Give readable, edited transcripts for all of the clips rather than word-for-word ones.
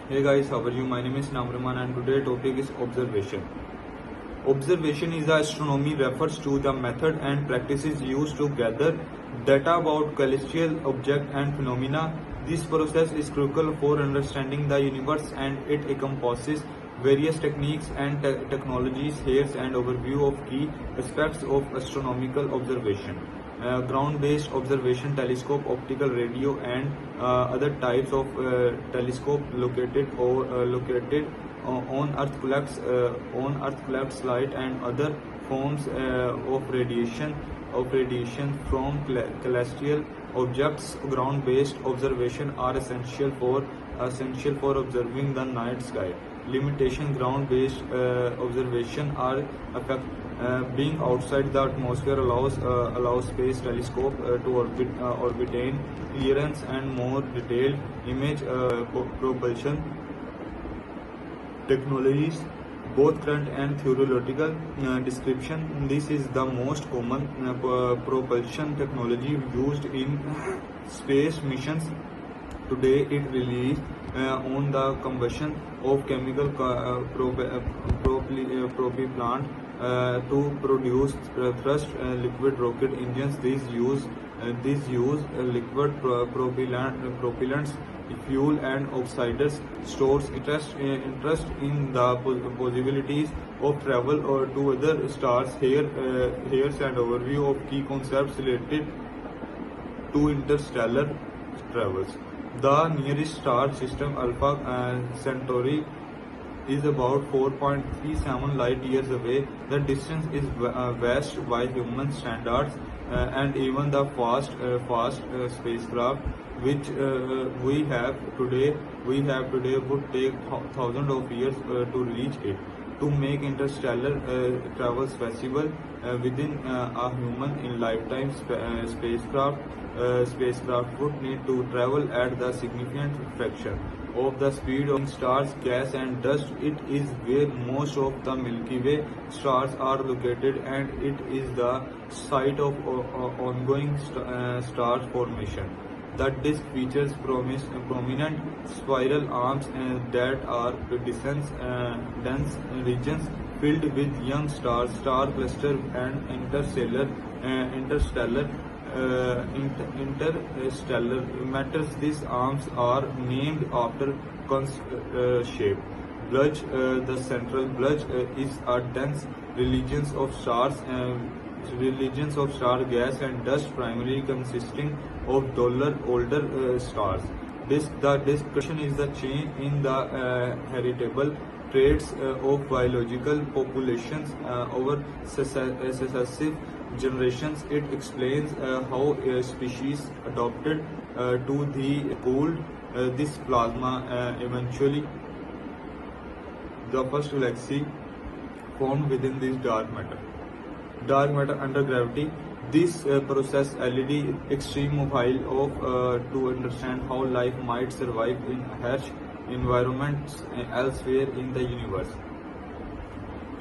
Hey guys, how are you? My name is Rehmani and today's topic is observation. Observation is astronomy refers to the method and practices used to gather data about celestial objects and phenomena. This process is crucial for understanding the universe and it encompasses various techniques and technologies. Here's an overview of key aspects of astronomical observation. Ground-based observation telescope, optical radio, and other types of telescope located on Earth collects light and other forms of radiation from celestial objects. Ground-based observation are essential for observing the night sky. Limitation: ground-based observation are effective. Being outside the atmosphere allows space telescope to obtain clearance and more detailed image. Propulsion technologies, both current and theoretical description. This is the most common propulsion technology used in space missions. Today, it relies on the combustion of chemical propellant to produce thrust liquid rocket engines. These use liquid propellants, fuel, and oxides. Stores interest in the possibilities of travel to other stars. Here's an overview of key concepts related to interstellar travels. The nearest star system, Alpha Centauri, is about 4.37 light years away. The distance is vast by human standards, and even the fast spacecraft which we have today would take thousands of years to reach it. To make interstellar travels possible within a human in lifetime, spacecraft would need to travel at the significant fraction of the speed of stars, gas, and dust. It is where most of the Milky Way stars are located, and it is the site of ongoing star formation. The disk features prominent spiral arms that are dense regions filled with young stars, star clusters, and interstellar matters. These arms are named after shape. Bulge, the central bulge, is a dense regions of star gas and dust, primarily consisting of older stars. The disk question is the change in the heritable traits of biological populations over successive generations. It explains how a species adapted to the cold. This plasma eventually the first galaxy formed within this dark matter under gravity. This process LED extreme mobile of to understand how life might survive in harsh environments elsewhere in the universe.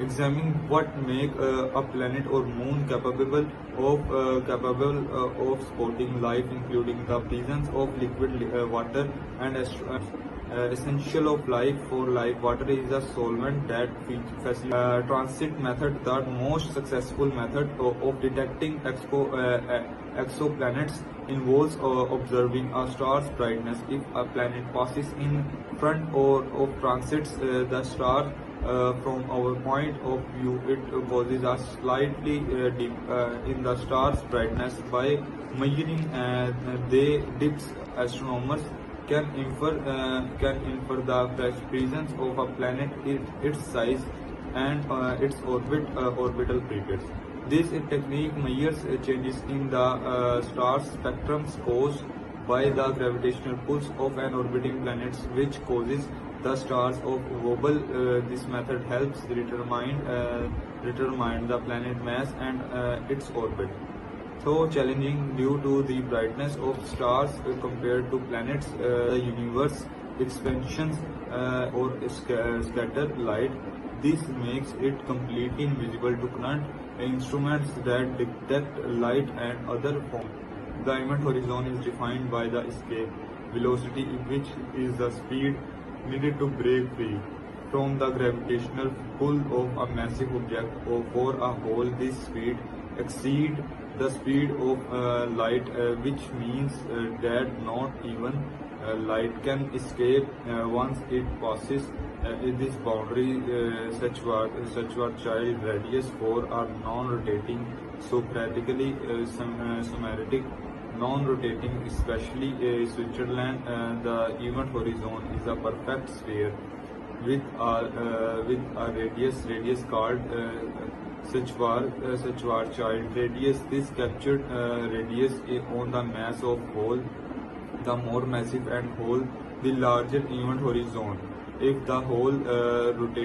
Examining what make a planet or moon capable of supporting life, including the presence of liquid water and essential of life for life. Water is a solvent that facilitates transit method. The most successful method of detecting exoplanets involves observing a star's brightness. If a planet passes in front or of transits the star from our point of view, it causes a slightly dip in the star's brightness. By measuring the dips, astronomers can infer the presence of a planet, its size, and its orbital periods. This technique measures changes in the star's spectrum caused by the gravitational pulse of an orbiting planet, which causes the stars of wobble. This method helps determine the planet mass and its orbit. So challenging due to the brightness of stars compared to planets, the universe expansions or scatter light. This makes it completely invisible to current instruments that detect light and other forms. The event horizon is defined by the escape velocity, which is the speed needed to break free from the gravitational pull of a massive object. Or for a hole this speed exceed the speed of light, which means that not even light can escape once it passes this boundary. Such were child radius for are non-rotating, so practically symmetric. Non-rotating, especially Switzerland, the event horizon is a perfect sphere with a radius called such var child radius. This captured radius on the mass of hole. The more massive and hole, the larger event horizon. If the hole rotates